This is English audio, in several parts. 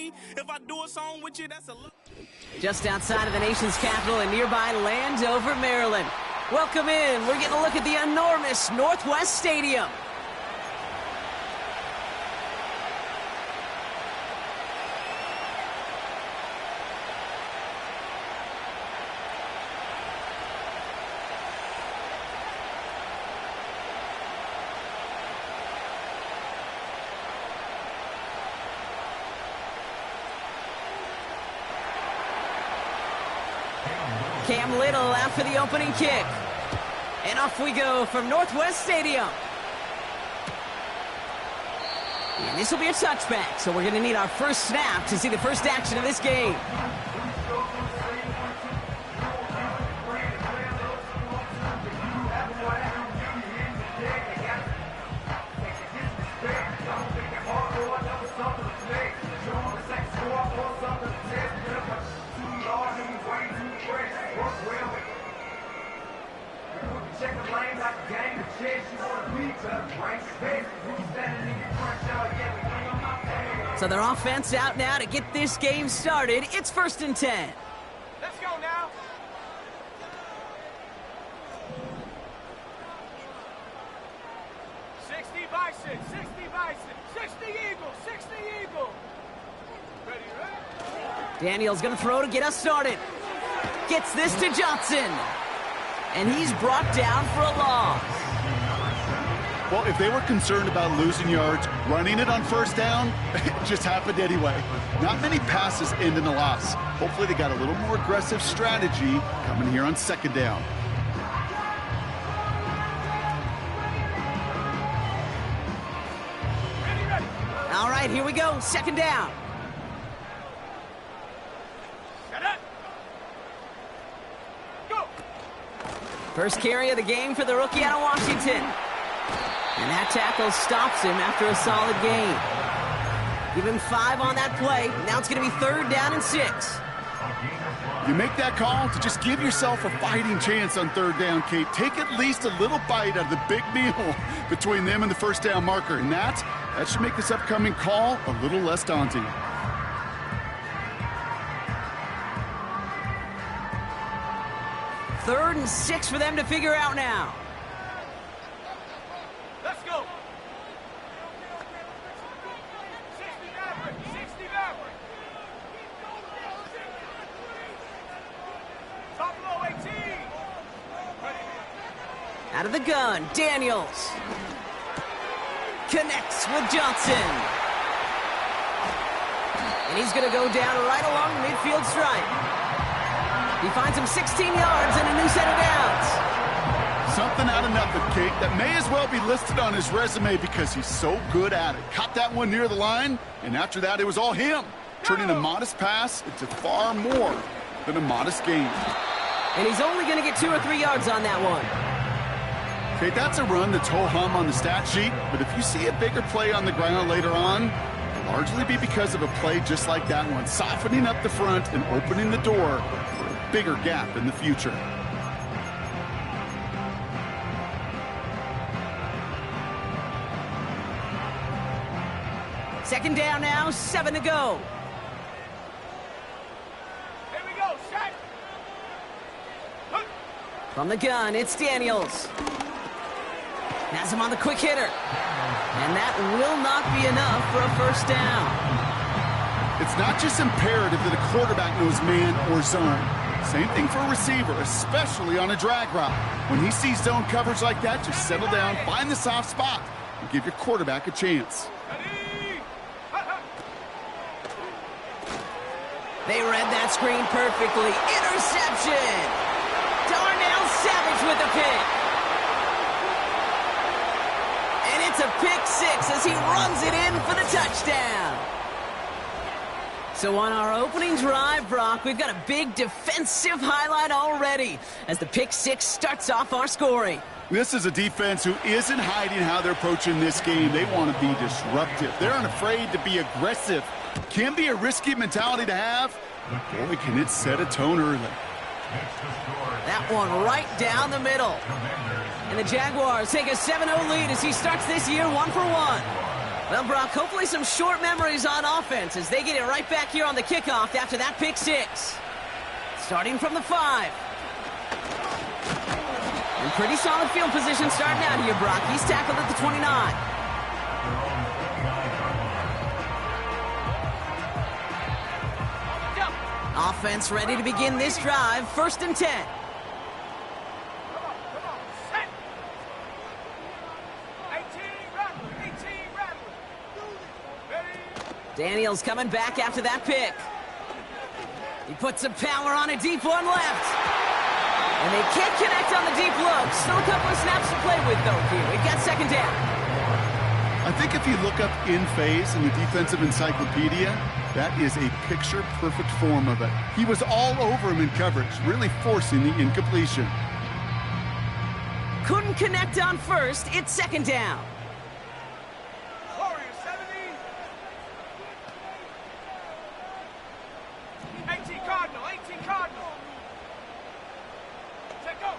me. If I do a song with you, that's a look. Just outside of the nation's capital in nearby Landover, Maryland. Welcome in. We're getting a look at the enormous Northwest Stadium. Cam Little out for the opening kick. And off we go from Northwest Stadium. And this will be a touchback, so we're going to need our first snap to see the first action of this game. So their offense out now to get this game started. It's 1st and 10. Let's go now. Bison, 60 Bison, 60 Eagle, 60 Eagle. Ready, right? Daniel's going to throw to get us started. Gets this to Johnson. And he's brought down for a loss. Well, if they were concerned about losing yards, running it on first down, it just happened anyway. Not many passes end in a loss. Hopefully they got a little more aggressive strategy coming here on 2nd down. All right, here we go. 2nd down. Go. First carry of the game for the rookie out of Washington. And that tackle stops him after a solid gain. Give him 5 on that play. Now it's going to be 3rd down and 6. You make that call to just give yourself a fighting chance on 3rd down, Kate. Take at least a little bite out of the big meal between them and the first down marker. And that should make this upcoming call a little less daunting. Third and 6 for them to figure out now. Let's go. 60 Maverick, 60 Maverick. Top low 18. Ready. Out of the gun, Daniels. Connects with Johnson. And he's going to go down right along the midfield stripe. He finds him 16 yards and a new set of downs. Something out of nothing, Kate, that may as well be listed on his resume because he's so good at it. Caught that one near the line, and after that, it was all him, turning a modest pass into far more than a modest gain. And he's only going to get 2 or 3 yards on that one. Kate, that's a run that's ho-hum on the stat sheet, but if you see a bigger play on the ground later on, it'll largely be because of a play just like that one, softening up the front and opening the door for a bigger gap in the future. Second down now, 7 to go. Here we go, set. From the gun, it's Daniels. Has him on the quick hitter. And that will not be enough for a first down. It's not just imperative that a quarterback knows man or zone. Same thing for a receiver, especially on a drag route. When he sees zone coverage like that, just settle down, find the soft spot, and give your quarterback a chance. They read that screen perfectly. Interception! Darnell Savage with the pick. And it's a pick 6 as he runs it in for the touchdown. So on our opening drive, Brock, we've got a big defensive highlight already as the pick 6 starts off our scoring. This is a defense who isn't hiding how they're approaching this game. They want to be disruptive. They're unafraid to be aggressive. Can be a risky mentality to have, but boy, can it set a tone early. That one right down the middle. And the Jaguars take a 7-0 lead as he starts this year 1 for 1. Well, Brock, hopefully some short memories on offense as they get it right back here on the kickoff after that pick six. Starting from the 5. And pretty solid field position starting out here, Brock. He's tackled at the 29. Offense ready to begin this drive. 1st and 10. Come on, set. 18, rattle, 18, rattle. Ready? Daniels coming back after that pick. He puts some power on a deep one left. And they can't connect on the deep look. Still a couple of snaps to play with, though, here. We've got 2nd down. I think if you look up in phase in the defensive encyclopedia, that is a picture-perfect form of it. He was all over him in coverage, really forcing the incompletion. Couldn't connect on 1st. It's 2nd down. Warriors 70. 18 Cardinal, 18 Cardinal. Set go.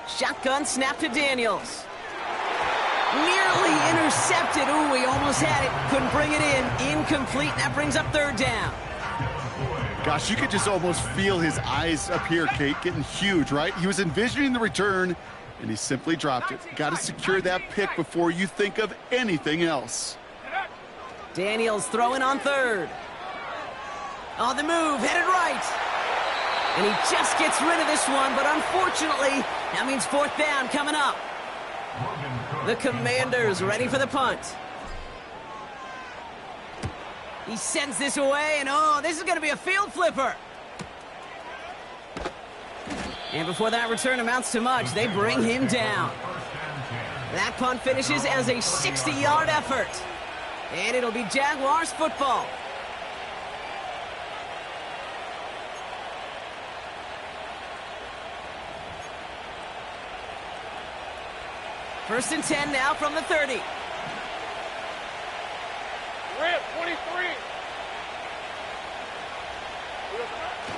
Shotgun snap to Daniels. Nearly intercepted. Ooh, he almost had it. Couldn't bring it in. Incomplete. That brings up 3rd down. Gosh, you could just almost feel his eyes up here, Kate, getting huge, right? He was envisioning the return, and he simply dropped it. Got to secure that pick before you think of anything else. Daniels throwing on 3rd. On the move, headed right. And he just gets rid of this one, but unfortunately, that means 4th down coming up. The Commanders ready for the punt. He sends this away, and oh, this is going to be a field flipper. And before that return amounts to much, they bring him down. That punt finishes as a 60-yard effort. And it'll be Jaguars football. First and 10 now from the 30. Red 23.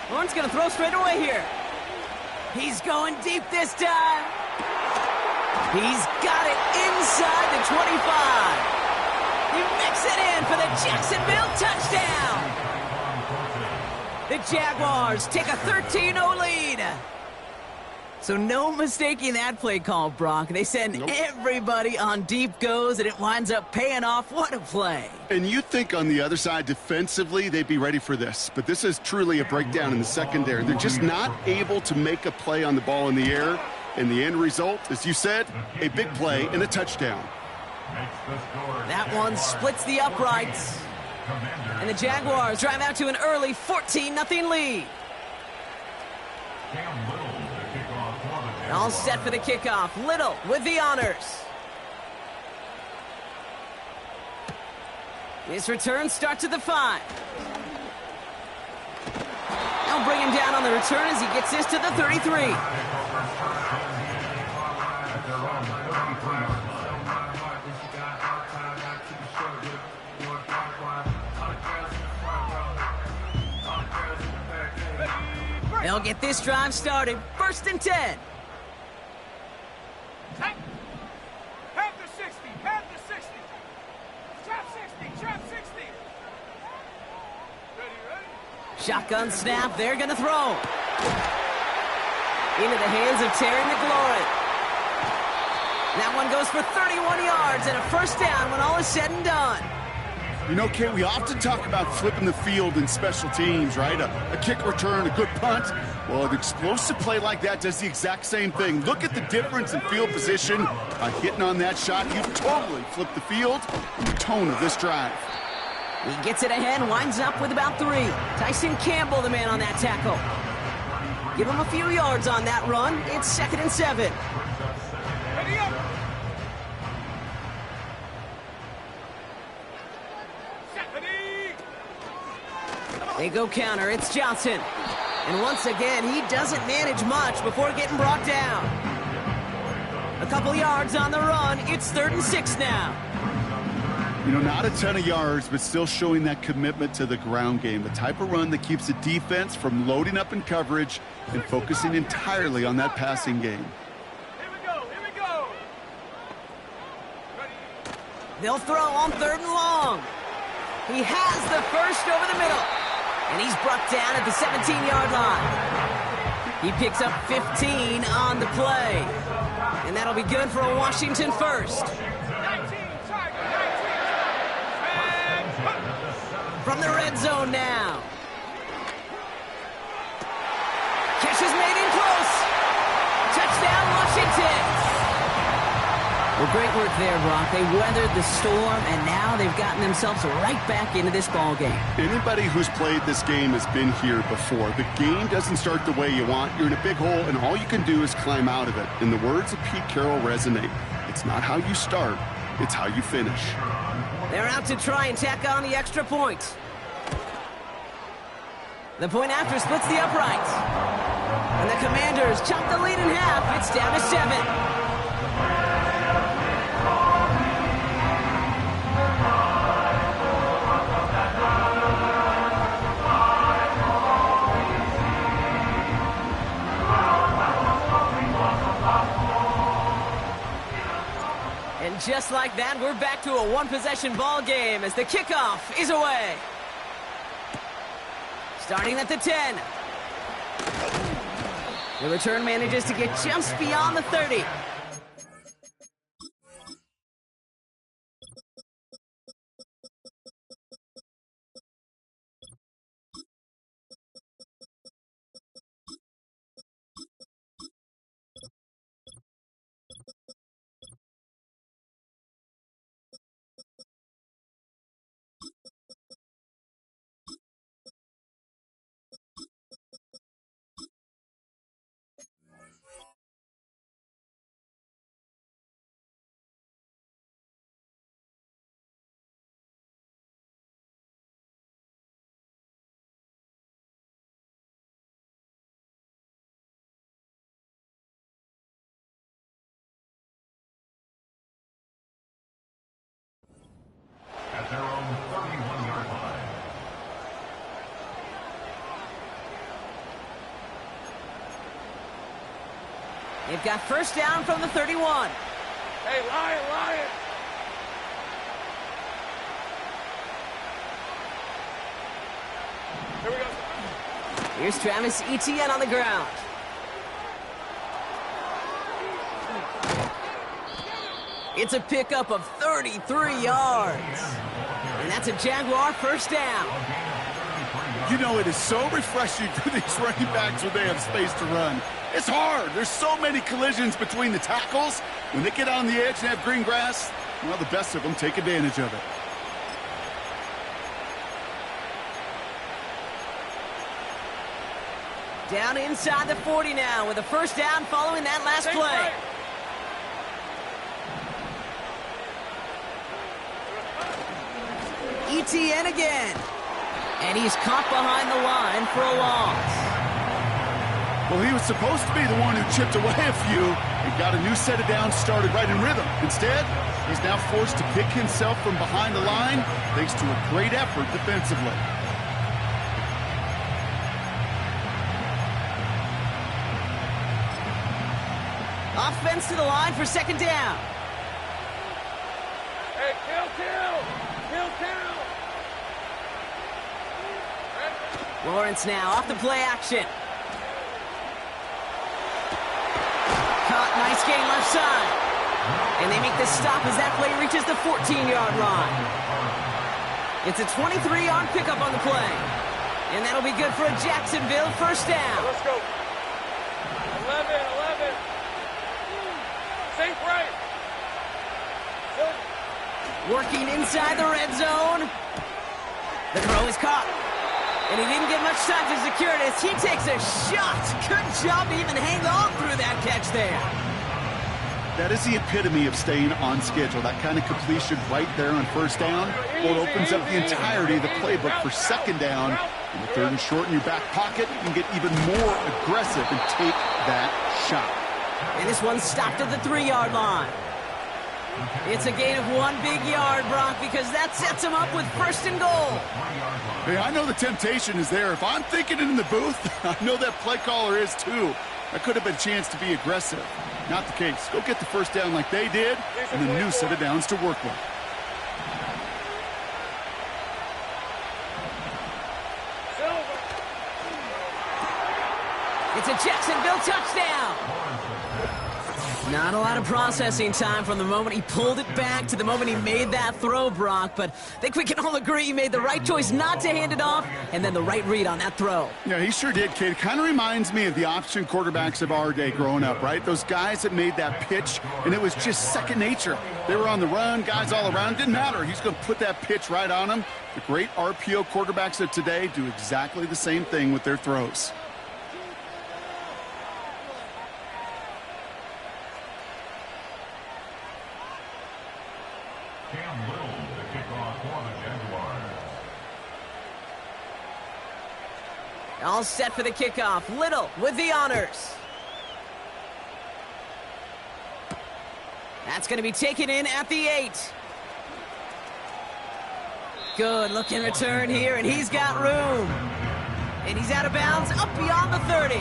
Horn's going to throw straight away here. He's going deep this time. He's got it inside the 25. He makes it in for the Jacksonville touchdown. The Jaguars take a 13-0 lead. So no mistaking that play call, Brock. They send everybody on deep goes, and it winds up paying off. What a play. And you think on the other side defensively they'd be ready for this, but this is truly a breakdown in the secondary. They're just not able to make a play on the ball in the air, and the end result, as you said, a big play and a touchdown. That one splits the uprights, and the Jaguars drive out to an early 14-0 lead. All set for the kickoff. Little with the honors. This return starts at the 5. They'll bring him down on the return as he gets this to the 33. They'll get this drive started. 1st and 10. Have the 60, have the 60. Trap 60, trap 60. Ready? Shotgun snap, they're going to throw. Into the hands of Terry McLaurin. That one goes for 31 yards and a 1st down when all is said and done. You know, Kate, we often talk about flipping the field in special teams, right? A kick return, a good punt. Well, an explosive play like that does the exact same thing. Look at the difference in field position. By hitting on that shot, you totally flip the field and the tone of this drive. He gets it ahead, winds up with about 3. Tyson Campbell, the man on that tackle. Give him a few yards on that run. It's 2nd and 7. Ready up. They go counter. It's Johnson. And once again, he doesn't manage much before getting brought down. A couple yards on the run. It's 3rd and 6 now. You know, not a ton of yards, but still showing that commitment to the ground game. The type of run that keeps the defense from loading up in coverage and focusing entirely on that passing game. Here we go, here we go. Ready. They'll throw on 3rd and long. He has the first over the middle. And he's brought down at the 17-yard line. He picks up 15 on the play. And that'll be good for a Washington first. 19, Tiger, 19. From the red zone now. Catch is made in close. Touchdown, Washington. Well, great work there, Brock. They weathered the storm, and now they've gotten themselves right back into this ball game. Anybody who's played this game has been here before. The game doesn't start the way you want. You're in a big hole, and all you can do is climb out of it. And the words of Pete Carroll resonate. It's not how you start, it's how you finish. They're out to try and tack on the extra point. The point after splits the uprights. And the Commanders chop the lead in half. It's down to 7. And just like that, we're back to a one-possession ball game as the kickoff is away. Starting at the 10. The return manages to get just beyond the 30. At their own 31-yard line. They've got first down from the 31. Hey, Lion! Here we go. Here's Travis Etienne on the ground. It's a pickup of 33 yards. And that's a Jaguar first down. You know, it is so refreshing for these running backs when they have space to run. It's hard. There's so many collisions between the tackles. When they get on the edge and have green grass, well, the best of them take advantage of it. Down inside the 40 now with a first down following that last play. Etienne again. And he's caught behind the line for a loss. Well, he was supposed to be the one who chipped away a few and got a new set of downs started right in rhythm. Instead, he's now forced to pick himself from behind the line thanks to a great effort defensively. Offense to the line for second down. Hey, kill! Lawrence now off the play action. Caught, nice gain left side. And they make the stop as that play reaches the 14-yard line. It's a 23-yard pickup on the play. And that'll be good for a Jacksonville first down. Let's go. 11. Safe right. Working inside the red zone. The throw is caught. And he didn't get much time to secure it as he takes a shot. Good job to even hang on through that catch there. That is the epitome of staying on schedule. That kind of completion right there on first down. Well, it opens up the entirety of the playbook for second down. In the third and short in your back pocket, you can get even more aggressive and take that shot. And this one's stopped at the 3-yard line. It's a gain of 1 big yard, Brock, because that sets him up with first and goal. Hey, I know the temptation is there. If I'm thinking it in the booth, I know that play caller is too. That could have been a chance to be aggressive. Not the case. Go get the first down like they did, and a new set of downs to work with. It's a Jacksonville touchdown. Not a lot of processing time from the moment he pulled it back to the moment he made that throw, Brock. But I think we can all agree he made the right choice not to hand it off, and then the right read on that throw. Yeah, he sure did, kid. Kind of reminds me of the option quarterbacks of our day growing up, right? Those guys that made that pitch, and it was just second nature. They were on the run, guys all around. Didn't matter. He's going to put that pitch right on them. The great RPO quarterbacks of today do exactly the same thing with their throws. The kickoff for the Jaguars. All set for the kickoff. Little with the honors. That's going to be taken in at the 8. Good looking return here, and he's got room. And he's out of bounds up beyond the 30.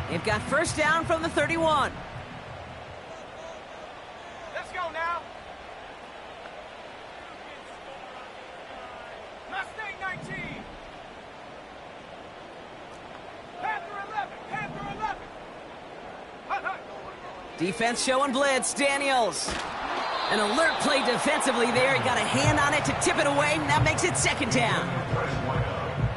They've got first down from the 31. Let's go now. Mustang 19. Panther 11. Panther 11. Hut, hut. Defense showing blitz. Daniels. An alert play defensively there. He got a hand on it to tip it away, and that makes it second down.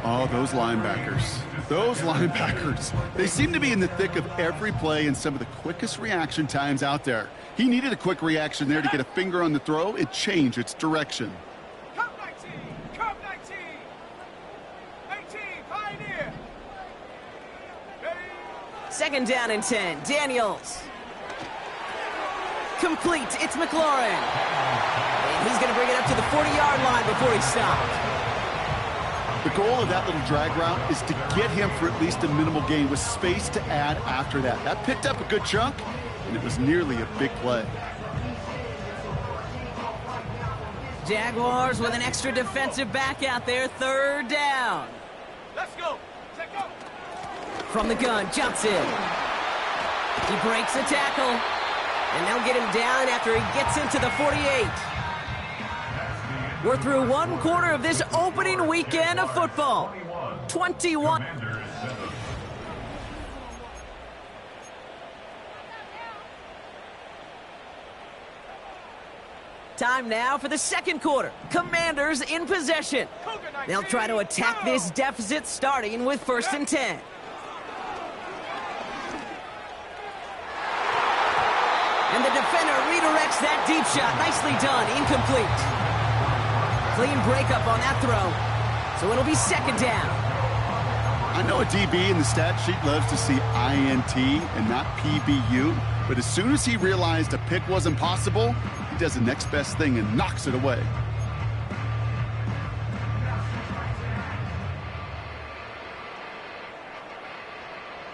Oh, those linebackers. Those linebackers. They seem to be in the thick of every play and some of the quickest reaction times out there. He needed a quick reaction there to get a finger on the throw. It changed its direction. Come 19. Come 19. 18. Pioneer. Ready. Second down and 10. Daniels. Complete. It's McLaurin. And he's going to bring it up to the 40-yard line before he stopped. The goal of that little drag route is to get him for at least a minimal gain with space to add after that. That picked up a good chunk, and it was nearly a big play. Jaguars with an extra defensive back out there. Third down. Let's go. Check go. From the gun, jumps in. He breaks the tackle, and they'll get him down after he gets into the 48. We're through one quarter of this opening weekend of football. 21. Time now for the second quarter. Commanders in possession. They'll try to attack this deficit starting with first and 10. And the defender redirects that deep shot. Nicely done. Incomplete. Clean breakup on that throw. So it'll be second down. I know a DB in the stat sheet loves to see INT and not PBU, but as soon as he realized a pick wasn't possible, he does the next best thing and knocks it away.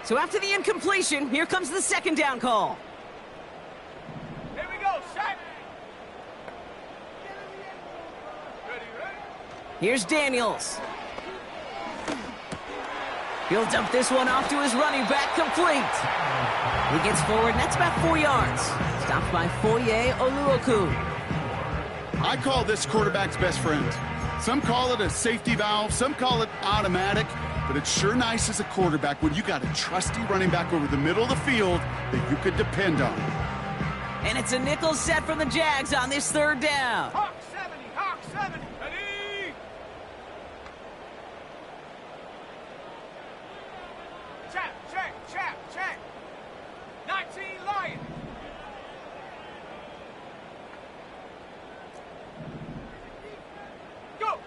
So after the incompletion, here comes the second down call. Here we go. Shot. Ready, ready. Here's Daniels. He'll dump this one off to his running back, complete. He gets forward, and that's about 4 yards. Stopped by Foye Oluoku. I call this quarterback's best friend. Some call it a safety valve, some call it automatic, but it's sure nice as a quarterback when you got a trusty running back over the middle of the field that you could depend on. And it's a nickel set from the Jags on this third down. Hawk 70. Hawk 70. Ready. Check. 19 Lion. Go.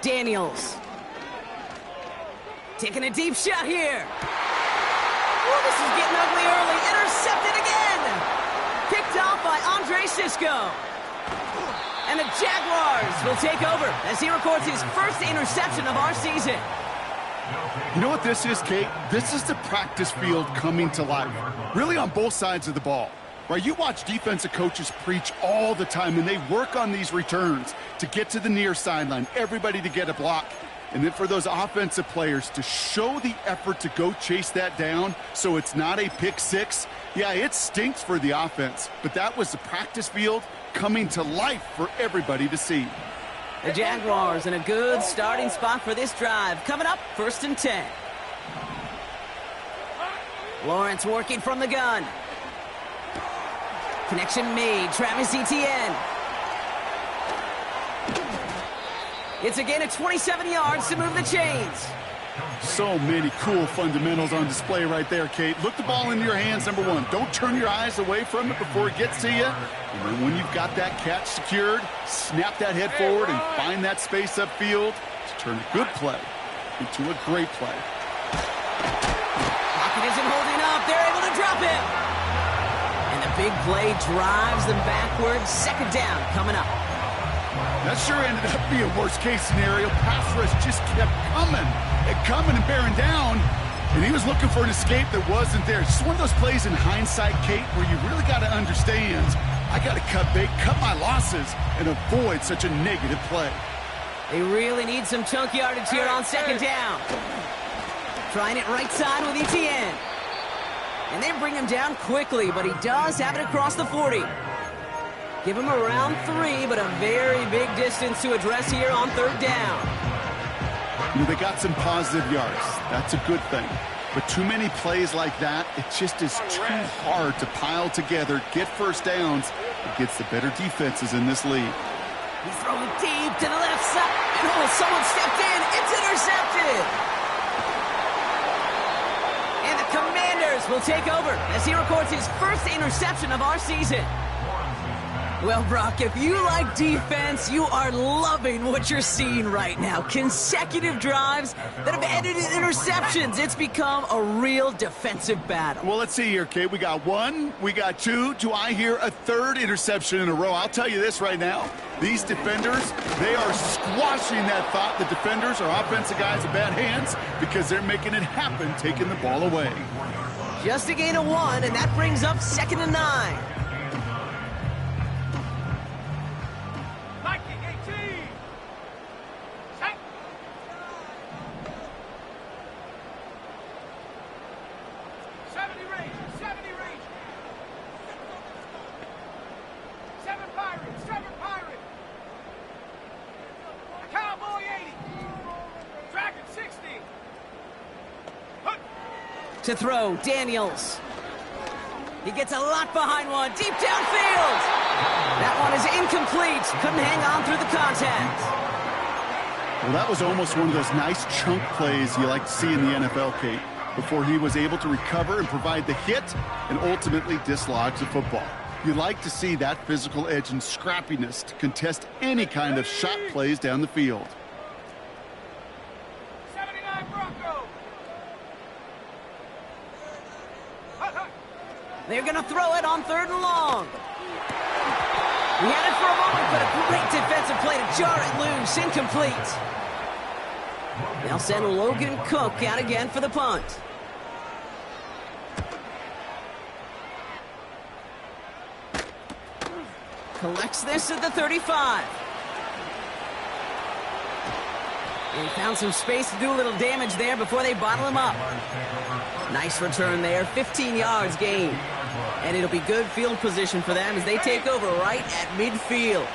Daniels. Taking a deep shot here. Oh, this is getting ugly early. Intercepted again. Picked off by Andre Sisco. And the Jaguars will take over as he records his first interception of our season. You know what this is, Kate? This is the practice field coming to life, really on both sides of the ball. Right? You watch defensive coaches preach all the time, and they work on these returns to get to the near sideline, everybody to get a block. And then for those offensive players to show the effort to go chase that down so it's not a pick six. Yeah, it stinks for the offense, but that was the practice field coming to life for everybody to see. The Jaguars in a good starting spot for this drive. Coming up, 1st and 10. Lawrence working from the gun. Connection made. Travis Etienne. It's a gain of 27 yards to move the chains. So many cool fundamentals on display right there, Kate. Look the ball into your hands, number one. Don't turn your eyes away from it before it gets to you. And then when you've got that catch secured, snap that head forward and find that space upfield to turn a good play into a great play. Pocket isn't holding up. They're able to drop him. And the big play drives them backwards. 2nd down coming up. That sure ended up being a worst-case scenario. Pass rush just kept coming and bearing down, and he was looking for an escape that wasn't there. It's just one of those plays in hindsight, Kate, where you really got to understand, I got to cut bait, cut my losses, and avoid such a negative play. They really need some chunk yardage here on 2nd down. Trying it right side with Etienne. And they bring him down quickly, but he does have it across the 40. Give him around 3, but a very big distance to address here on 3rd down. You know, they got some positive yards. That's a good thing. But too many plays like that, it just is too hard to pile together, get 1st downs against the better defenses in this league. He's throwing deep to the left side. And oh, someone stepped in. It's intercepted. And the Commanders will take over as he records his 1st interception of our season. Well, Brock, if you like defense, you are loving what you're seeing right now. Consecutive drives that have ended in interceptions. It's become a real defensive battle. Well, let's see here, Kate. We got 1, we got 2. Do I hear a 3rd interception in a row? I'll tell you this right now. These defenders, they are squashing that thought. The defenders are offensive guys in bad hands because they're making it happen, taking the ball away. Just a gain of 1, and that brings up 2nd and 9. To throw, Daniels. He gets a lot behind one, deep downfield. That one is incomplete. Couldn't hang on through the contact. Well, that was almost one of those nice chunk plays you like to see in the NFL, Kate, before he was able to recover and provide the hit and ultimately dislodge the football. You like to see that physical edge and scrappiness to contest any kind of shot plays down the field. They're going to throw it on 3rd and long. He had it for a moment, but a great defensive play to jar it loose. Incomplete. They'll send Logan Cook out again for the punt. Collects this at the 35. And he found some space to do a little damage there before they bottle him up. Nice return there, 15 yards gained. And it'll be good field position for them as they take over right at midfield.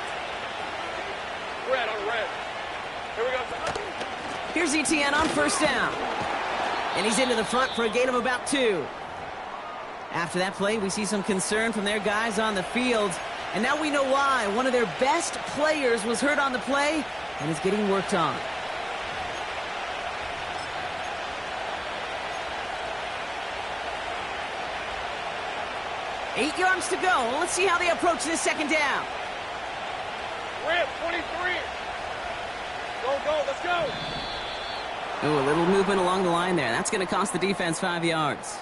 Red on red. Here we go. Here's Etienne on 1st down. And he's into the front for a gain of about 2. After that play, we see some concern from their guys on the field. And now we know why. One of their best players was hurt on the play and is getting worked on. Eight yards to go. Let's see how they approach this 2nd down. Red, 23. Go, let's go. Ooh, a little movement along the line there. That's going to cost the defense 5 yards.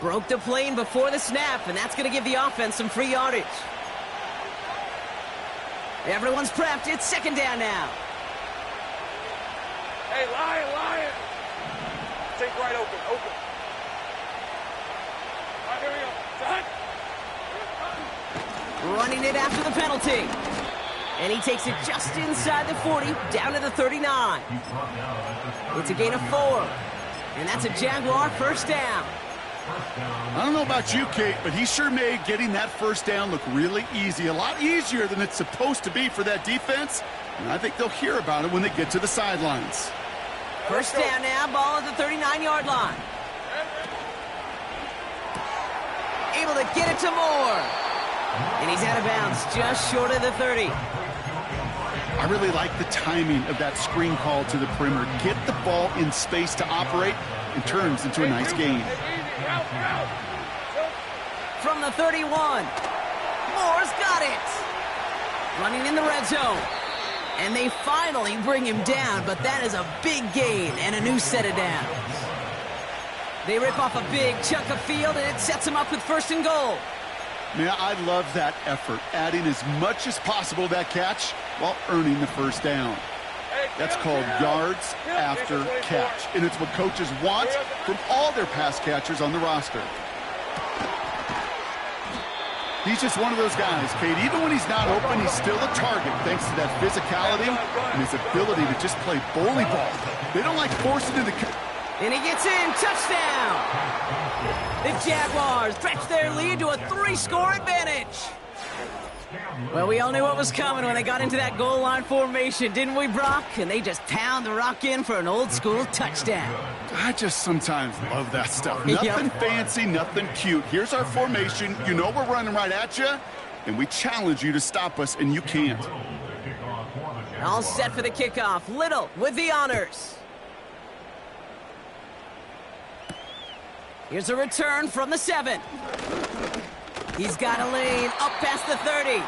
Broke the plane before the snap, and that's going to give the offense some free yardage. Everyone's prepped. It's 2nd down now. Hey, Lion. Take right open. All right, here we go. Front. Running it after the penalty. And he takes it just inside the 40, down to the 39. It's a gain of 4. And that's a Jaguar 1st down. I don't know about you, Kate, but he sure made getting that first down look really easy. A lot easier than it's supposed to be for that defense. And I think they'll hear about it when they get to the sidelines. First down now, ball at the 39-yard line. Able to get it to Moore. And he's out of bounds just short of the 30. I really like the timing of that screen call to the perimeter. Get the ball in space to operate and turns into a nice gain. From the 31. Moore's got it. Running in the red zone. And they finally bring him down, but that is a big gain and a new set of downs. They rip off a big chunk of field, and it sets them up with first and goal. Man, I love that effort, adding as much as possible to that catch while earning the first down. That's called yards after catch, and it's what coaches want from all their pass catchers on the roster. He's just one of those guys, Kate. Even when he's not open, he's still a target thanks to that physicality and his ability to just play bully ball. They don't like forcing him to... And he gets in. Touchdown! The Jaguars stretch their lead to a 3-score advantage. Well, we all knew what was coming when they got into that goal line formation, didn't we, Brock? And they just pound the rock in for an old-school touchdown. I just sometimes love that stuff. Nothing fancy, nothing cute. Here's our formation. You know we're running right at you, and we challenge you to stop us, and you can't. All set for the kickoff. Little with the honors. Here's a return from the 7. He's got a lane up past the 30.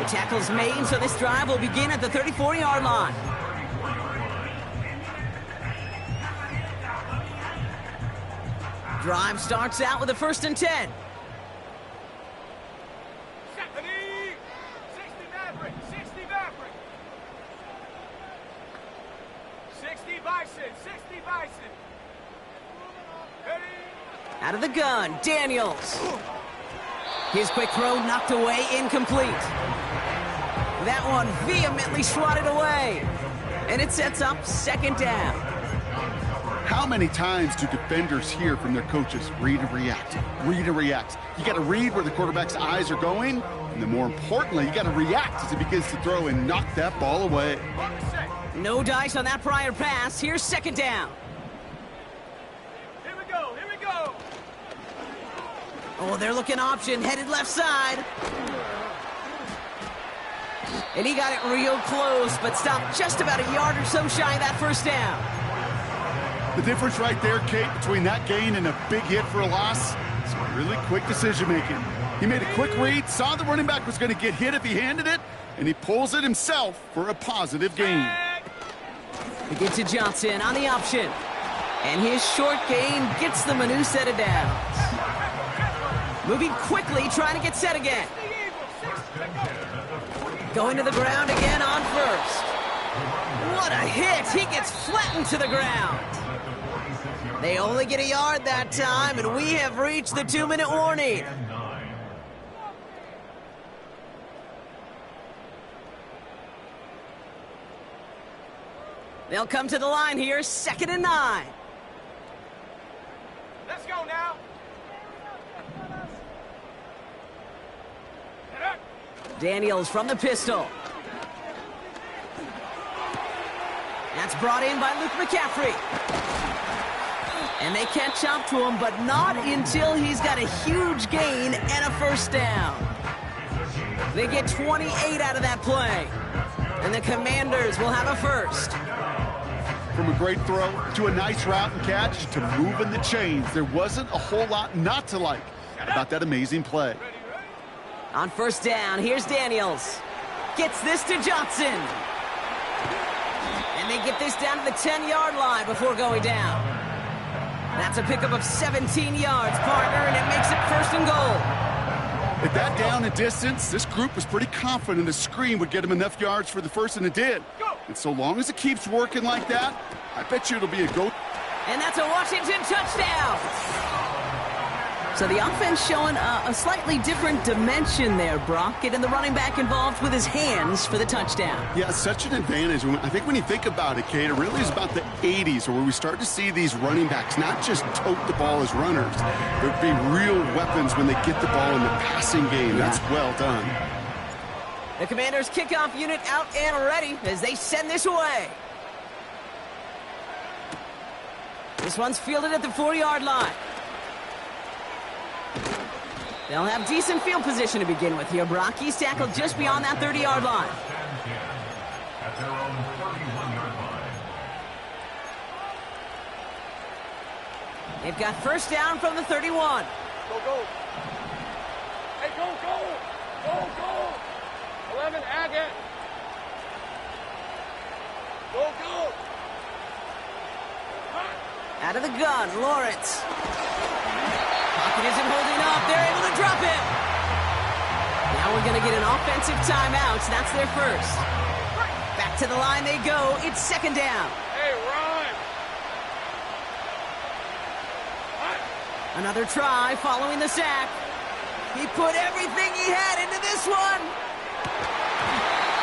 The tackle's made, so this drive will begin at the 34-yard line. Drive starts out with a 1st and 10. 60 Maverick, 60 Maverick. 60 Bison, 60 Bison. Ready? Out of the gun, Daniels. His quick throw knocked away, incomplete. That one vehemently swatted away. And it sets up 2nd down. How many times do defenders hear from their coaches, read and react, read and react? You got to read where the quarterback's eyes are going, and then more importantly, you got to react as he begins to throw and knock that ball away. No dice on that prior pass. Here's 2nd down. Here we go, here we go. Oh, they're looking option, headed left side. And he got it real close, but stopped just about a yard or so shy of that 1st down. The difference right there, Kate, between that gain and a big hit for a loss is really quick decision-making. He made a quick read, saw the running back was going to get hit if he handed it, and he pulls it himself for a positive gain. We get to Johnson on the option. And his short gain gets them a new set of downs. Moving quickly, trying to get set again. Going to the ground again on 1st. What a hit! He gets flattened to the ground. They only get a yard that time, and we have reached the 2-minute warning. They'll come to the line here, 2nd and 9. Let's go now. Daniels from the pistol. That's brought in by Luke McCaffrey. And they catch up to him, but not until he's got a huge gain and a 1st down. They get 28 out of that play. And the Commanders will have a 1st. From a great throw to a nice route and catch to moving the chains, there wasn't a whole lot not to like about that amazing play. On 1st down, here's Daniels. Gets this to Johnson. And they get this down to the 10-yard line before going down. That's a pickup of 17 yards, partner, and it makes it 1st and goal. At that down and distance, this group was pretty confident a screen would get him enough yards for the 1st, and it did. And so long as it keeps working like that, I bet you it'll be a go. And that's a Washington touchdown. So the offense showing a slightly different dimension there, Brock, getting the running back involved with his hands for the touchdown. Yeah, such an advantage. I think when you think about it, Kate, it really is about the 80s where we start to see these running backs not just tote the ball as runners, but be real weapons when they get the ball in the passing game. That's well done. The Commanders' kickoff unit out and ready as they send this away. This one's fielded at the 4-yard line. They'll have decent field position to begin with here. Brock, he's tackled just beyond that 30-yard line. At their own 31-yard line. They've got first down from the 31. Go, go. Hey, go, go. Go, go. 11, Agate. Go, go. Out of the gun, Lawrence. Pocket isn't holding up. They're able to drop it. Now we're going to get an offensive timeout. That's their first. Back to the line they go. It's second down. Hey, run. Another try following the sack. He put everything he had into this one.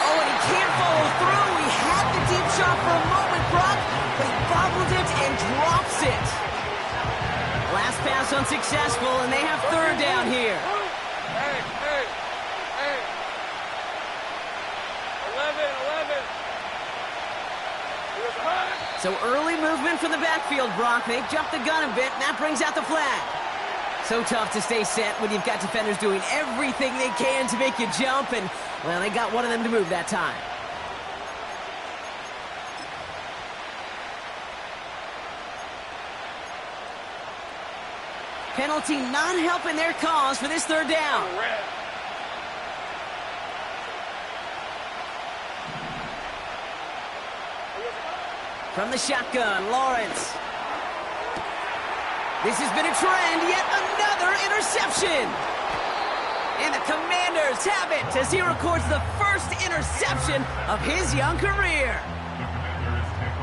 Oh, and he can't follow through. He had the deep shot for a moment, Brock, but he bobbled it and drops it. Last pass unsuccessful, and they have third down here. Hey, hey, hey. 11. So early movement from the backfield, Brock. They've jumped the gun a bit, and that brings out the flag. So tough to stay set when you've got defenders doing everything they can to make you jump, and, well, they got one of them to move that time. Penalty not helping their cause for this third down. From the shotgun, Lawrence. This has been a trend, yet another interception. And the Commanders have it as he records the first interception of his young career.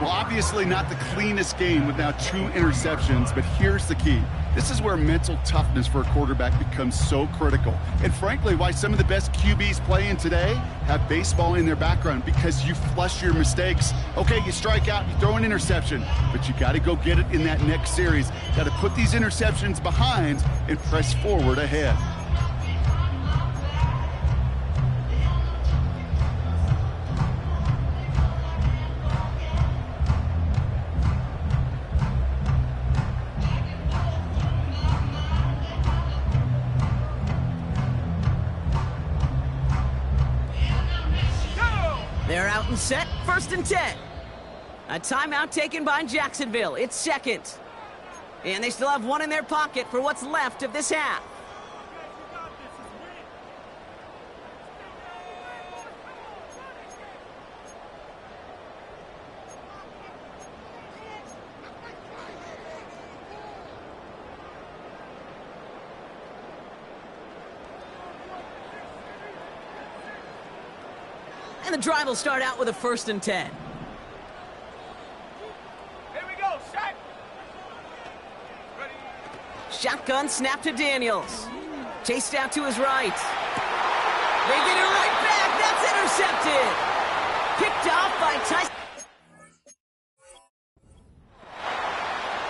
Well, obviously not the cleanest game with now 2 interceptions, but here's the key. This is where mental toughness for a quarterback becomes so critical. And frankly, why some of the best QBs playing today have baseball in their background, because you flush your mistakes. Okay, you strike out, you throw an interception, but you got to go get it in that next series. Got to put these interceptions behind and press forward ahead. They're out and set, 1st and 10. A timeout taken by Jacksonville. It's second. And they still have one in their pocket for what's left of this half. And the drive will start out with a 1st and 10. Here we go, set. Ready. Shotgun snap to Daniels. Chased out to his right. They get it right back. That's intercepted. Picked off by Tyson.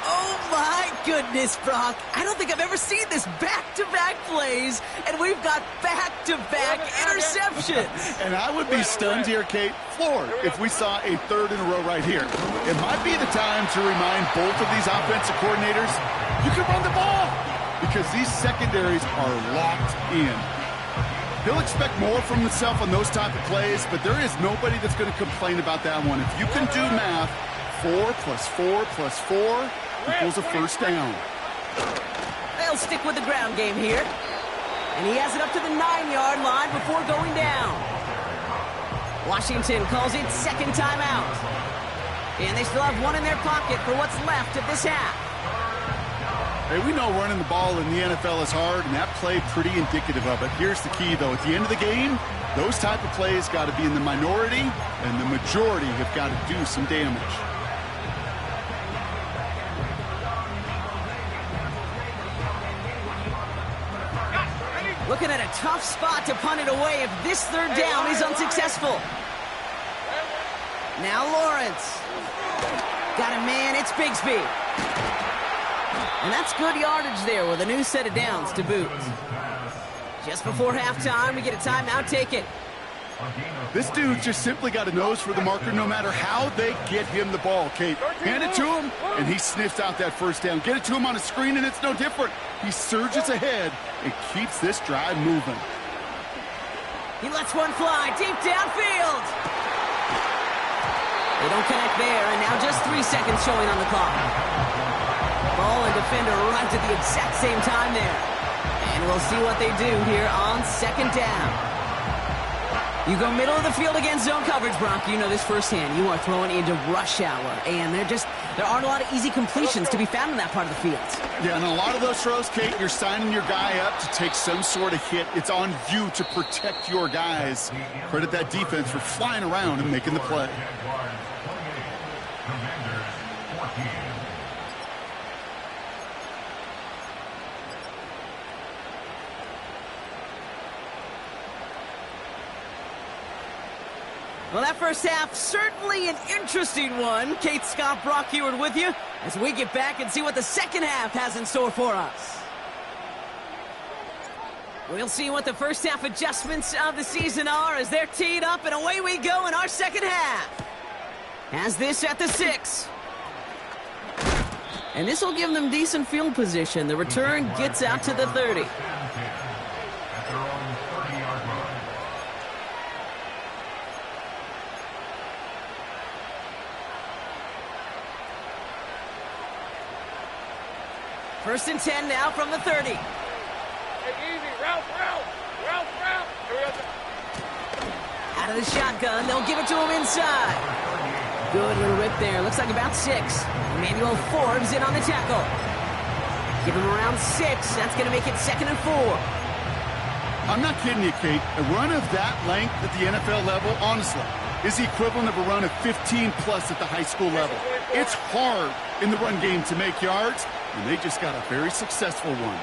Oh, my goodness, Brock. I don't think I've ever seen this back-to-back plays, and we've got back-to-back interceptions. And I would be stunned here, Kate, floored, if we saw a 3rd in a row right here. It might be the time to remind both of these offensive coordinators, you can run the ball, because these secondaries are locked in. He'll expect more from himself on those type of plays, but there is nobody that's going to complain about that one. If you can do math, 4 + 4 + 4 equals a first down. They'll stick with the ground game here. And he has it up to the 9-yard line before going down. Washington calls it second timeout. And they still have one in their pocket for what's left of this half. Hey, we know running the ball in the NFL is hard, and that play pretty indicative of it. Here's the key, though. At the end of the game, those type of plays got to be in the minority, and the majority have got to do some damage. looking at a tough spot to punt it away if this third down is unsuccessful. Now Lawrence. Got a man, it's Bigsby. And that's good yardage there with a new set of downs to boot. Just before halftime, we get a timeout, take it. This dude just simply got a nose for the marker no matter how they get him the ball, Kate. Hand it to him, and he sniffs out that first down. Get it to him on a screen, and it's no different. He surges ahead and keeps this drive moving. He lets one fly deep downfield. They don't connect there, and now just 3 seconds showing on the clock. Ball and defender arrived at the exact same time there. And we'll see what they do here on second down. You go middle of the field against zone coverage, Brock. You know this firsthand. You are throwing into rush hour, and there aren't a lot of easy completions to be found in that part of the field. Yeah, and a lot of those throws, Kate, you're signing your guy up to take some sort of hit. It's on you to protect your guys. Credit that defense for flying around and making the play. Well, that first half, certainly an interesting one. Kate, Scott, Brock Heward with you as we get back and see what the second half has in store for us. We'll see what the first half adjustments of the season are as they're teed up, and away we go in our second half. Has this at the 6. And this will give them decent field position. The return gets out to the 30. First and 10 now from the 30. Take easy. Route. Here we go. Out of the shotgun, they'll give it to him inside. Good little rip there. Looks like about 6. Emmanuel Forbes in on the tackle. Give him around 6. That's going to make it 2nd and 4. I'm not kidding you, Kate. A run of that length at the NFL level, honestly, is the equivalent of a run of 15-plus at the high school level. It's hard in the run game to make yards, and they just got a very successful one.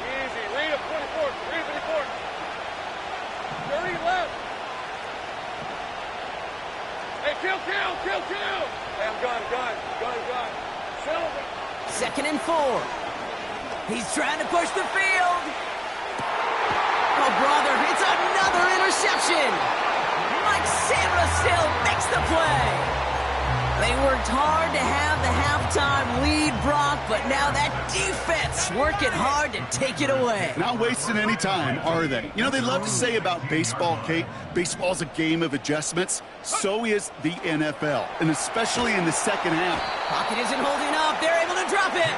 Easy. Read up 24. Read 24. 30 left. Hey, kill. Hey, I'm gun. Silver. 2nd and 4. He's trying to push the field. Oh, brother, it's another interception. Mike Sandra still makes the play. They worked hard to have the halftime lead, Brock, but now that defense working hard to take it away. Not wasting any time, are they? You know, they love to say about baseball, Kate, baseball's a game of adjustments. So is the NFL, and especially in the second half. Pocket isn't holding up. They're able to drop it.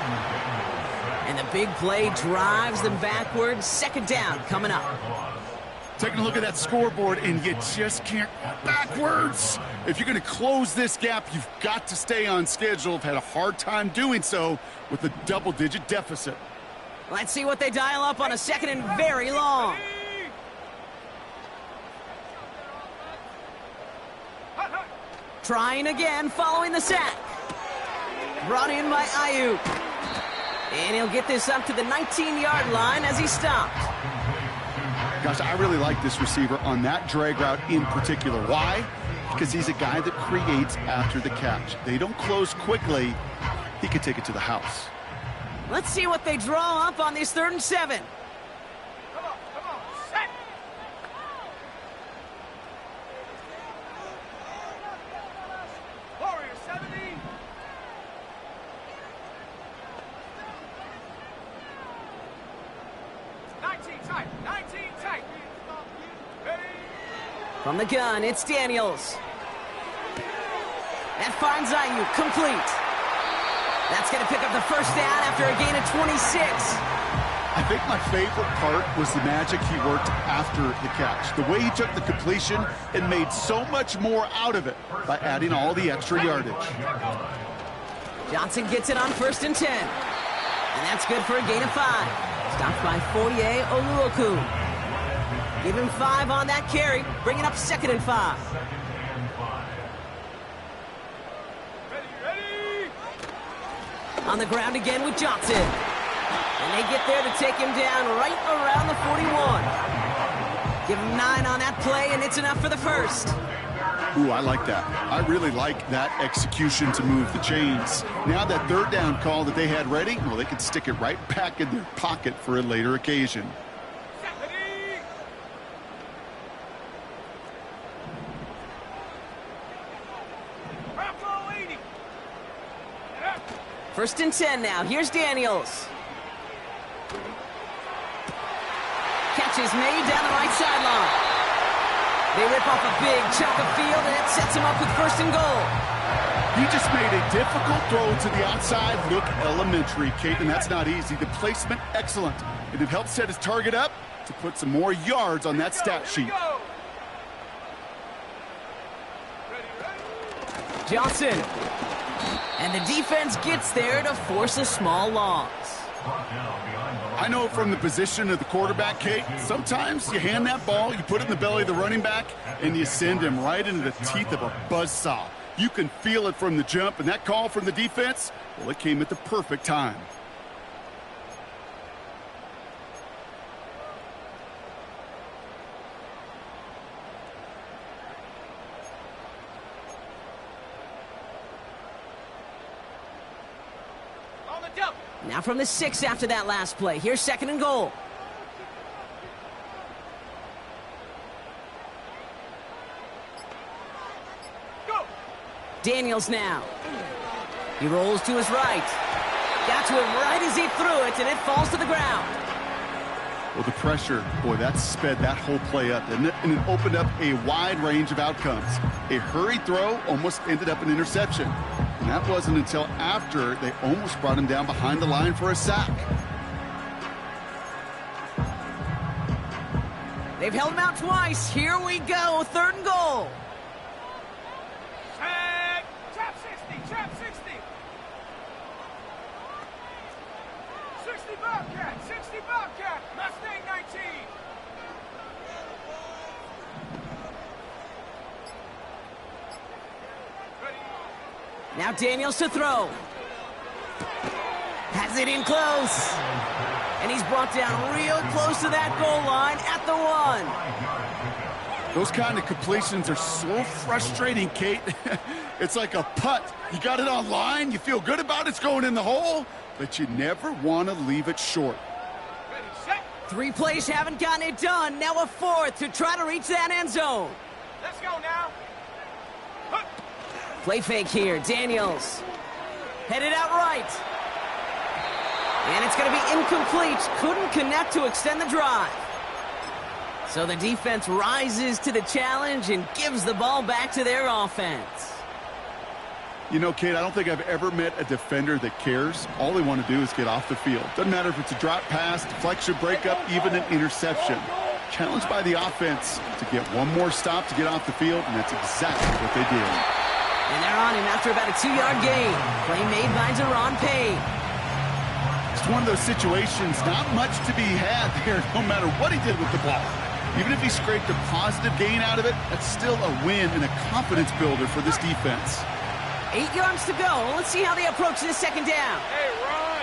And the big play drives them backwards. Second down coming up. Taking a look at that scoreboard, and you just can't backwards. If you're going to close this gap, you've got to stay on schedule. I've had a hard time doing so with a double-digit deficit. Let's see what they dial up on a 2nd and very long. Trying again following the sack. Brought in by Ayuk. And he'll get this up to the 19-yard line as he stopped. Gosh, I really like this receiver on that drag route in particular. Why? Because he's a guy that creates after the catch. They don't close quickly. He could take it to the house. Let's see what they draw up on this 3rd and 7. Come on. Set. Warrior 70. From the gun, it's Daniels. That finds Ayuk, complete. That's going to pick up the first down after a gain of 26. I think my favorite part was the magic he worked after the catch. The way he took the completion and made so much more out of it by adding all the extra yardage. Johnson gets it on 1st and 10. And that's good for a gain of 5. Stopped by Foye Oluokun. Give him 5 on that carry, bringing up 2nd and 5. Ready. On the ground again with Johnson. And they get there to take him down right around the 41. Give him 9 on that play, and it's enough for the first. Ooh, I like that. I really like that execution to move the chains. Now that third down call that they had ready, well, they could stick it right back in their pocket for a later occasion. First and 10 now. Here's Daniels. Catch is made down the right sideline. They rip off a big chunk of field, and it sets him up with first and goal. He just made a difficult throw to the outside. Look elementary, Kate, and that's not easy. The placement, excellent. And it helps set his target up to put some more yards on that stat sheet. Johnson. And the defense gets there to force a small loss. I know from the position of the quarterback, Kate, sometimes you hand that ball, you put it in the belly of the running back, and you send him right into the teeth of a buzzsaw. You can feel it from the jump, and that call from the defense, well, it came at the perfect time. Now from the 6 after that last play. Here's second and goal. Go. Daniels now. He rolls to his right. Got to him right as he threw it, and it falls to the ground. Well, the pressure, boy, that sped that whole play up, didn't it? And it opened up a wide range of outcomes. A hurried throw almost ended up an interception. And that wasn't until after they almost brought him down behind the line for a sack. They've held him out twice. Here we go. Third and goal. Tag. Trap 60. Trap 60. 60 Bobcat. 60 Bobcat. Mustang 19. Now Daniels to throw. Has it in close. And he's brought down real close to that goal line at the 1. Those kind of completions are so frustrating, Kate. It's like a putt. You got it on line, you feel good about it's going in the hole, but you never want to leave it short. Ready, set. 3 plays haven't gotten it done. Now a 4th to try to reach that end zone. Let's go now. Huh. Play fake here. Daniels. Headed out right. And it's going to be incomplete. Couldn't connect to extend the drive. So the defense rises to the challenge and gives the ball back to their offense. You know, Kate, I don't think I've ever met a defender that cares. All they want to do is get off the field. Doesn't matter if it's a drop pass, deflection, breakup, even an interception. Challenged by the offense to get one more stop to get off the field, and that's exactly what they did. And they're on him after about a 2-yard gain. Play made by Deron Payne. It's one of those situations, not much to be had there, no matter what he did with the ball. Even if he scraped a positive gain out of it, that's still a win and a confidence builder for this defense. 8 yards to go. Let's see how they approach this second down. Hey, run.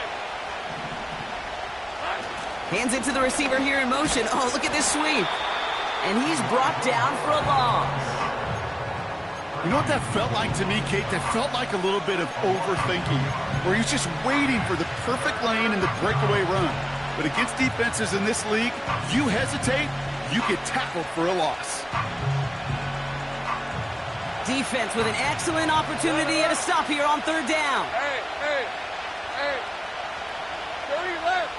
Hands it to the receiver here in motion. Oh, look at this sweep. And he's brought down for a loss. You know what that felt like to me, Kate? That felt like a little bit of overthinking, where he's just waiting for the perfect lane and the breakaway run. But against defenses in this league, you hesitate, you get tackled for a loss. Defense with an excellent opportunity at a stop here on third down. Hey. 30 left.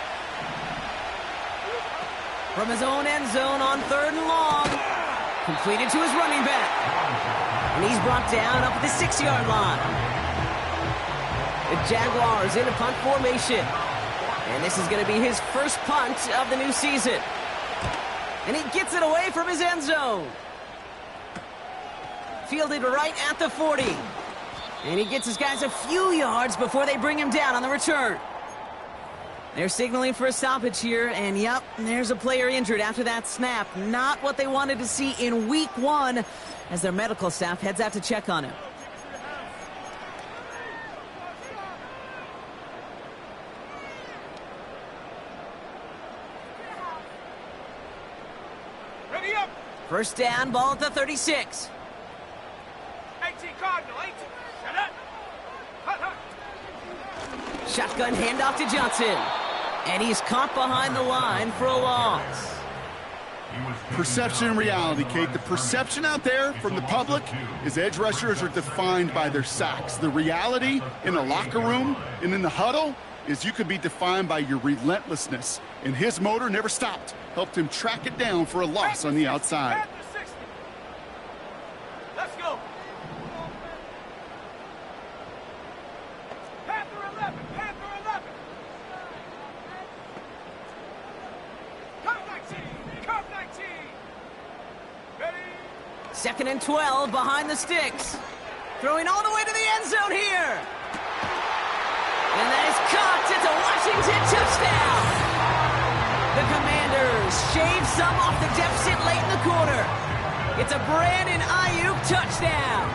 From his own end zone on third and long. Completed to his running back. And he's brought down up at the 6-yard line. The Jaguars in a punt formation. And this is going to be his first punt of the new season. And he gets it away from his end zone. Fielded right at the 40. And he gets his guys a few yards before they bring him down on the return. They're signaling for a stoppage here, and yep, there's a player injured after that snap. Not what they wanted to see in week 1 as their medical staff heads out to check on him. First down, ball at the 36. 18 Cardinal, 18. Shut up. Hut, hut. Shotgun handoff to Johnson. And he's caught behind the line for a loss. Perception and reality, Kate. The perception out there from the public is edge rushers are defined by their sacks. The reality in the locker room and in the huddle is you could be defined by your relentlessness. And his motor never stopped. Helped him track it down for a loss on the outside. Panther 60. Let's go. Panther 11. Panther 11. Curve 19. Curve 19. Ready? 2nd and 12 behind the sticks. Throwing all the way to the end zone here. And that is caught. It's a Washington touchdown. The Commanders shave some off the deficit late in the quarter. It's a Brandon Ayuk touchdown.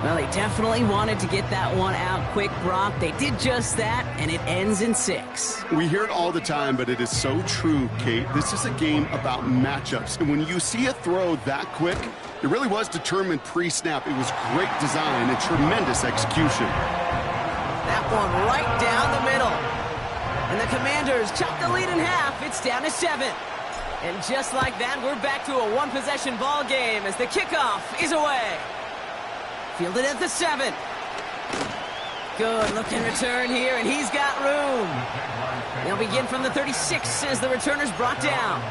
Well, they definitely wanted to get that one out quick, Brock. They did just that, and it ends in 6. We hear it all the time, but it is so true, Kate. This is a game about matchups. And when you see a throw that quick, it really was determined pre-snap. It was great design and tremendous execution. That one right down the middle. And the Commanders chop the lead in half. It's down to 7. And just like that, we're back to a one-possession ball game as the kickoff is away. Fielded at the 7. Good looking return here, and he's got room. They'll begin from the 36 as the returner's brought down.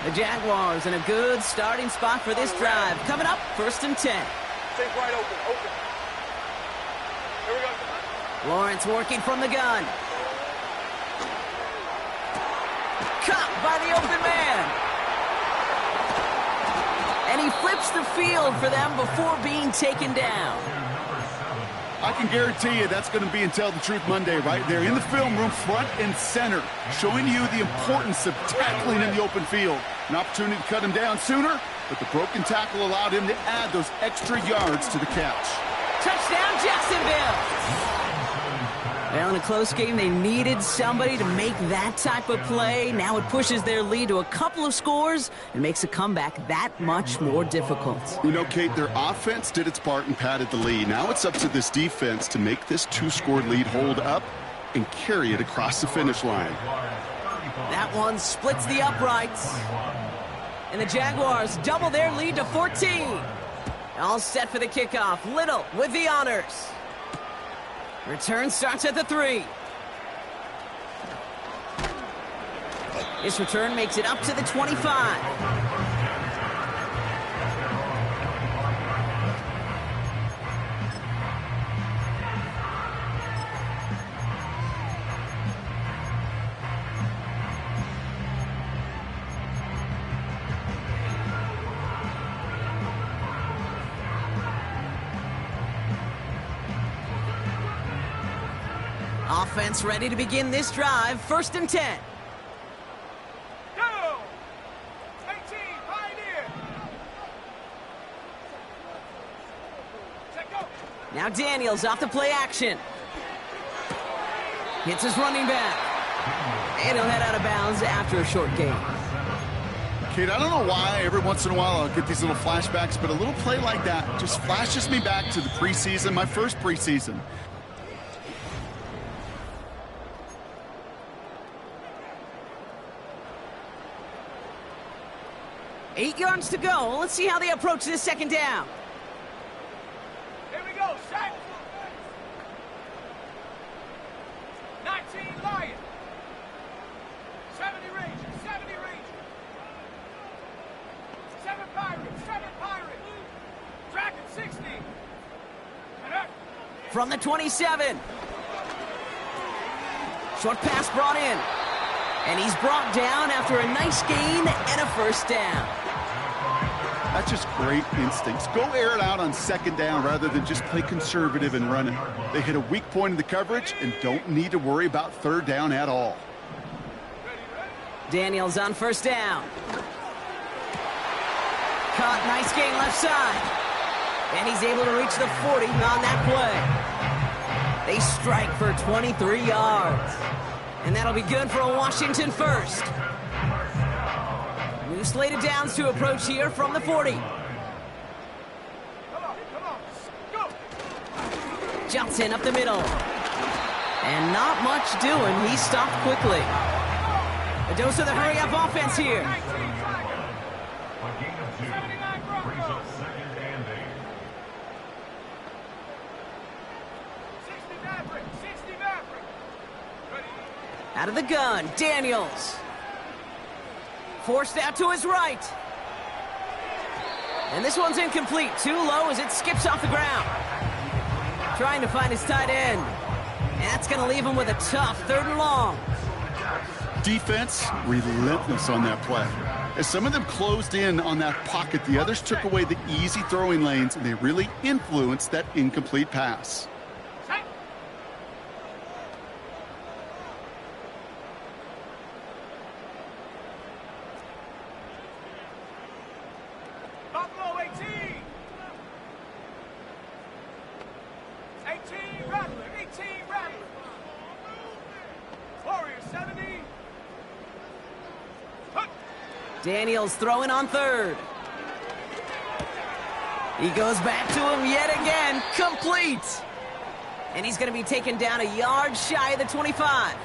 The Jaguars in a good starting spot for this drive. Coming up, 1st and 10. Take right open. Open. Here we go. Lawrence working from the gun. Caught by the open man. And he flips the field for them before being taken down. I can guarantee you that's going to be Tell the Truth Monday right there in the film room, front and center, showing you the importance of tackling in the open field. An opportunity to cut him down sooner, but the broken tackle allowed him to add those extra yards to the catch. Touchdown, Jacksonville! Well, in a close game, they needed somebody to make that type of play. Now it pushes their lead to a couple of scores and makes a comeback that much more difficult. You know, Kate, their offense did its part and padded the lead. Now it's up to this defense to make this 2-score lead hold up and carry it across the finish line. That one splits the uprights. And the Jaguars double their lead to 14. All set for the kickoff. Little with the honors. Return starts at the 3. This return makes it up to the 25. Offense ready to begin this drive. 1st and 10. Go! 18, Pioneer! Check go! Now Daniels off the play action. Hits his running back. And he'll head out of bounds after a short gain. Kate, I don't know why every once in a while I'll get these little flashbacks, but a little play like that just flashes me back to the preseason, my first preseason. Eight yards to go. Let's see how they approach this 2nd down. Here we go, set! 19, Lion! 70 Rangers, 70 Rangers! 7 Pirates, 7 Pirates! Dragon 60! And up! From the 27. Short pass brought in. And he's brought down after a nice gain and a 1st down. That's just great instincts. Go air it out on 2nd down rather than just play conservative and run it. They hit a weak point in the coverage and don't need to worry about 3rd down at all. caught. Nice gain left side. And he's able to reach the 40 on that play. They strike for 23 yards. And that'll be good for a Washington first. New slated downs to approach here from the 40. Come on, go! Johnson up the middle. And not much doing. He stopped quickly. A dose of the hurry-up offense here. 19, A gain of 2 brings up 2nd and 8. 60 Maverick, 60 Maverick. Ready? Out of the gun, Daniels. Forced out to his right. And this one's incomplete. Too low as it skips off the ground. Trying to find his tight end. And that's going to leave him with a tough 3rd and long. Defense, relentless on that play. As some of them closed in on that pocket, the others took away the easy throwing lanes, and they really influenced that incomplete pass. Set. Buffalo 18. 18 Rattler, 18 Rattler. Warriors 70. Hook. Daniels throwing on 3rd. He goes back to him yet again. Complete. And he's going to be taken down a yard shy of the 25.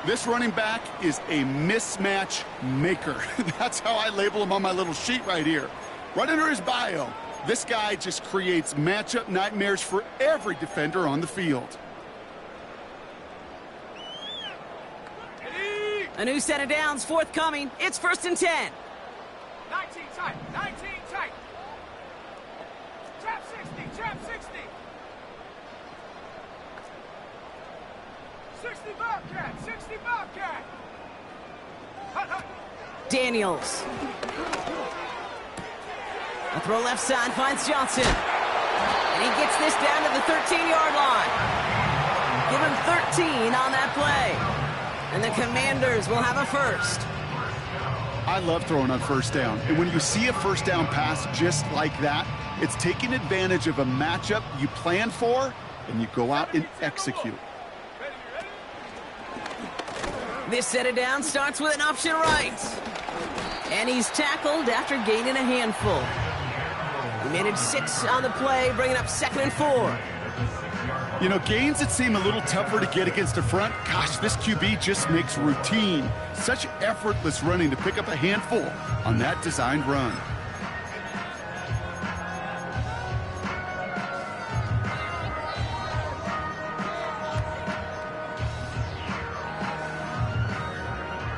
This running back is a mismatch maker. That's how I label him on my little sheet right here. Right under his bio, this guy just creates matchup nightmares for every defender on the field. Ready? A new set of downs forthcoming. It's 1st and 10. 19 tight, 19 tight. Trap 60, trap 60. 60 Bobcat, 60 Bobcat. Hut, hut. Daniels. A throw left side finds Johnson. And he gets this down to the 13-yard line. Give him 13 on that play. And the Commanders will have a first. I love throwing on 1st down. And when you see a 1st down pass just like that, it's taking advantage of a matchup you plan for, and you go out and execute. Ready, ready? This set of downs starts with an option right. And he's tackled after gaining a handful. He managed 6 on the play, bringing up 2nd and 4. You know, gains that seem a little tougher to get against a front, gosh, this QB just makes routine. Such effortless running to pick up a handful on that designed run.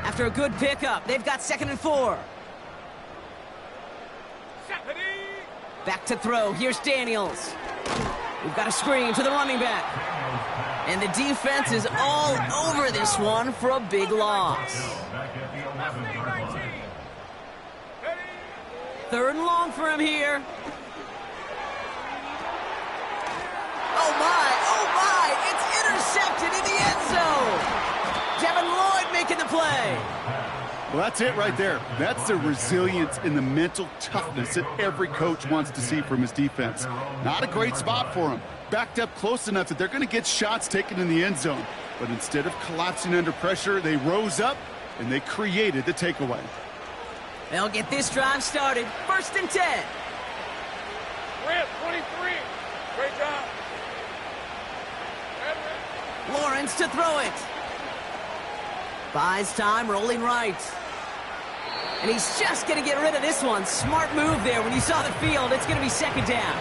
After a good pickup, they've got 2nd and 4. Set, ready? Back to throw. Here's Daniels. We've got a screen to the running back. And the defense is all over this one for a big loss. Back at the 11th 19. yard line. Ready? 3rd and long for him here. Oh my, it's intercepted in the end zone. Devin Lloyd making the play. Well, that's it right there. That's the resilience and the mental toughness that every coach wants to see from his defense. Not a great spot for him. Backed up close enough that they're going to get shots taken in the end zone. But instead of collapsing under pressure, they rose up and they created the takeaway. They'll get this drive started. 1st and 10. Grant, 23. Great job. Lawrence to throw it. Buys time, rolling right. And he's just going to get rid of this one. Smart move there. When you saw the field, it's going to be 2nd down.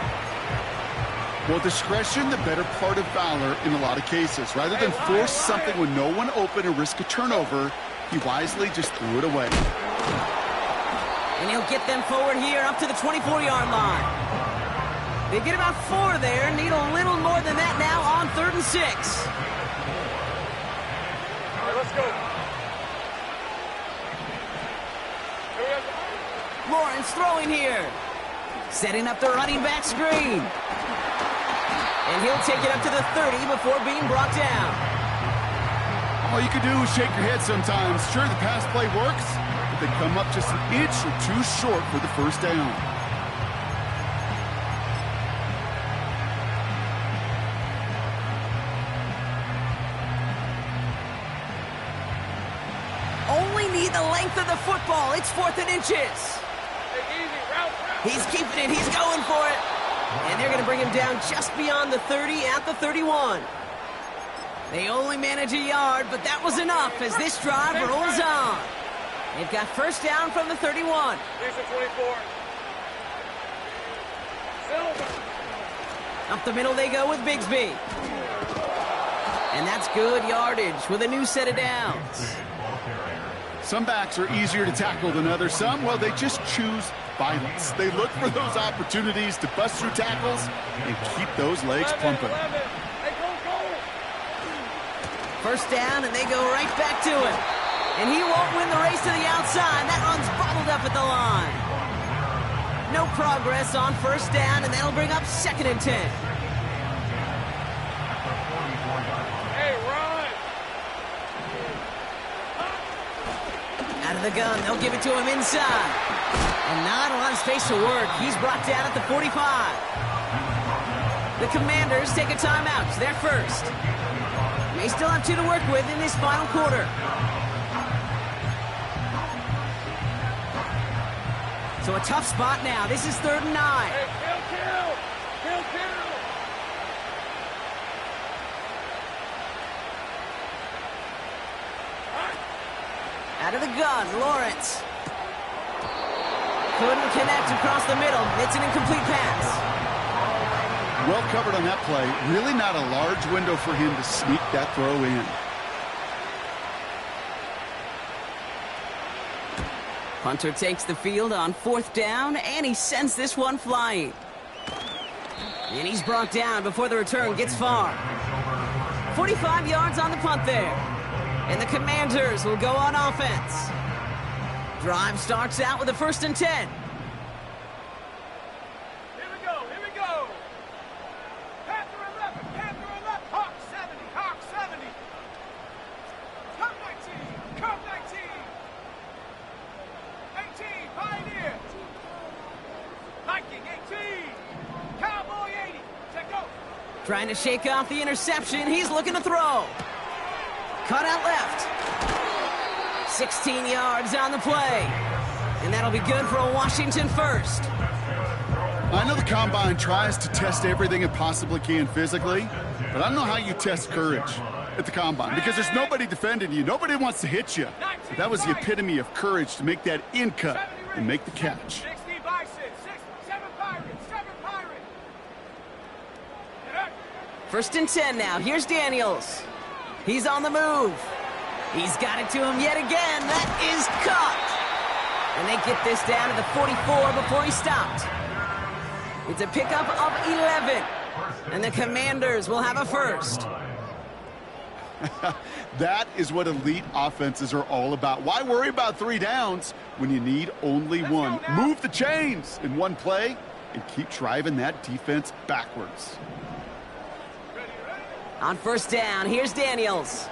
Well, discretion, the better part of valor in a lot of cases. Rather than force something with no one open and risk a turnover, he wisely just threw it away. And he'll get them forward here up to the 24-yard line. They get about 4 there. Need a little more than that now on 3rd and 6. All right, let's go. Lawrence throwing here. Setting up the running back screen. And he'll take it up to the 30 before being brought down. All you can do is shake your head sometimes. Sure, the pass play works, but they come up just an inch or two short for the first down. Only need the length of the football. It's 4th and inches. He's keeping it. He's going for it. And they're going to bring him down just beyond the 30 at the 31. They only manage a yard, but that was enough as this drive rolls on. They've got first down from the 31. Here's the 24. Silver. Up the middle they go with Bigsby. And that's good yardage with a new set of downs. Some backs are easier to tackle than others. Some, well, they just choose violence. They look for those opportunities to bust through tackles and keep those legs pumping. First down, and they go right back to him. And he won't win the race to the outside. That run's bottled up at the line. No progress on first down, and that'll bring up 2nd and 10. Hey, run! Out of the gun, they'll give it to him inside. And not a lot of space to work. He's brought down at the 45. The Commanders take a timeout. It's their first. They still have 2 to work with in this final quarter. So a tough spot now. This is 3rd and 9. Hey, kill! Out of the gun, Lawrence. Couldn't connect across the middle. It's an incomplete pass. Well covered on that play. Really not a large window for him to sneak that throw in. Punter takes the field on 4th down, and he sends this one flying. And he's brought down before the return gets far. 45 yards on the punt there. And the Commanders will go on offense. Drive starts out with a 1st and 10. Here we go! Panther 11! Hawk 70! Come 19! 18! Pioneer! Viking 18! Cowboy 80! Check go! Trying to shake off the interception. He's looking to throw. Cut out left. 16 yards on the play. And that'll be good for a Washington first. I know the Combine tries to test everything it possibly can physically, but I don't know how you test courage at the Combine because there's nobody defending you. Nobody wants to hit you. But that was the epitome of courage to make that in cut and make the catch. 60 Bison! 7 Pirates! 7 Pirates! Get up! 1st and 10 now. Here's Daniels. He's on the move. He's got it to him yet again. That is caught. And they get this down to the 44 before he stopped. It's a pickup of 11. And the Commanders will have a first. That is what elite offenses are all about. Why worry about 3 downs when you need only 1? Move the chains in one play and keep driving that defense backwards. On first down, here's Daniels.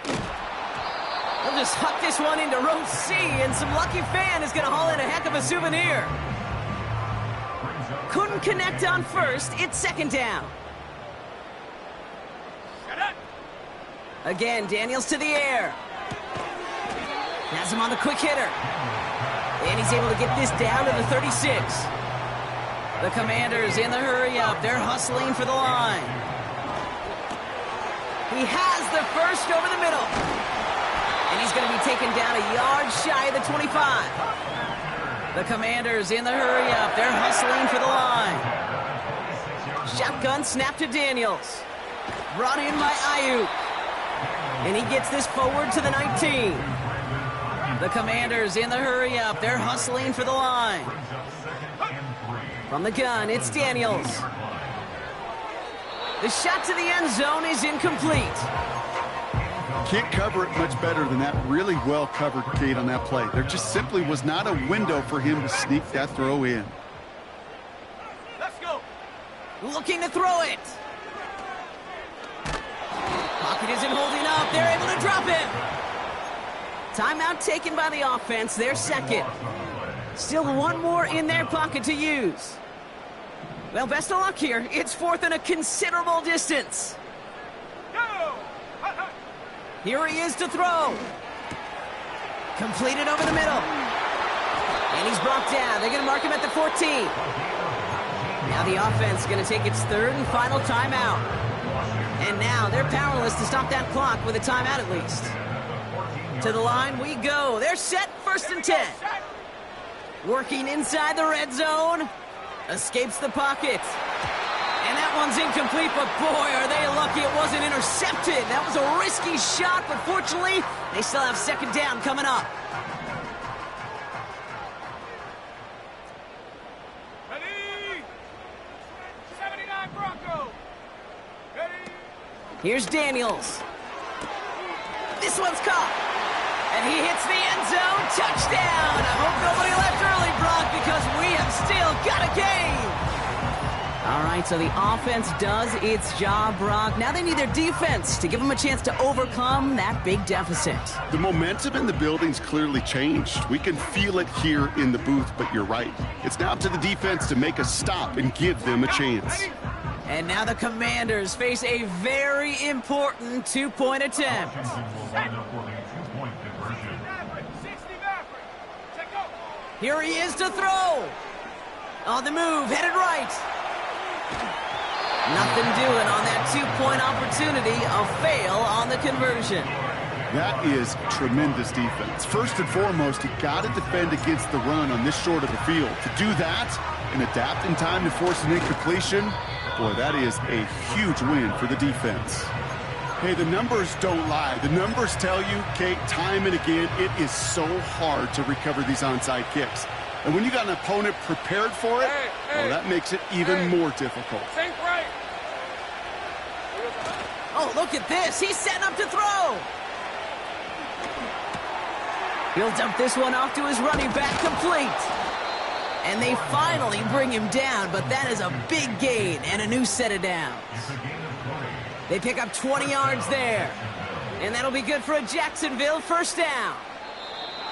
He'll just huck this one into row C, and some lucky fan is going to haul in a heck of a souvenir. Couldn't connect on first. It's 2nd down. Again, Daniels to the air. Has him on the quick hitter. And he's able to get this down to the 36. The Commanders in the hurry up. They're hustling for the line. He has the first over the middle. And he's going to be taken down a yard shy of the 25. The Commanders in the hurry up. They're hustling for the line. Shotgun snap to Daniels. Brought in by Ayuk. And he gets this forward to the 19. The Commanders in the hurry up. They're hustling for the line. From the gun, it's Daniels. The shot to the end zone is incomplete. Can't cover it much better than that really well-covered gate on that play. There just simply was not a window for him to sneak that throw in. Let's go. Looking to throw it. Pocket isn't holding up. They're able to drop him. Timeout taken by the offense, their second. Still one more in their pocket to use. Well, best of luck here. It's fourth and a considerable distance. Go! Here he is to throw. Completed over the middle. And he's brought down. They're going to mark him at the 14. Now the offense is going to take its third and final timeout. And now they're powerless to stop that clock with a timeout at least. To the line we go. They're set, first and 10. Working inside the red zone. Escapes the pocket. And that one's incomplete, but boy, are they lucky it wasn't intercepted. That was a risky shot, but fortunately, they still have second down coming up. Ready? 79 Bronco. Ready? Here's Daniels. This one's caught. And he hits the end zone. Touchdown! I hope nobody left early, Brock, because we have still got a game. All right, so the offense does its job, Brock. Now they need their defense to give them a chance to overcome that big deficit. The momentum in the building's clearly changed. We can feel it here in the booth, but you're right. It's now up to the defense to make a stop and give them a chance. And now the Commanders face a very important two-point attempt. Here he is to throw. On the move, headed right. Nothing doing on that two-point opportunity. A fail on the conversion. That is tremendous defense. First and foremost, you got to defend against the run on this short of the field. To do that and adapt in time to force an incompletion, boy, that is a huge win for the defense. Hey, the numbers don't lie. The numbers tell you, Kate, time and again, it is so hard to recover these onside kicks. And when you got an opponent prepared for it, well, that makes it even more difficult. Think right. Oh, look at this. He's setting up to throw. He'll dump this one off to his running back, complete. And they finally bring him down, but that is a big gain and a new set of downs. They pick up 20 yards there. And that'll be good for a Jacksonville first down.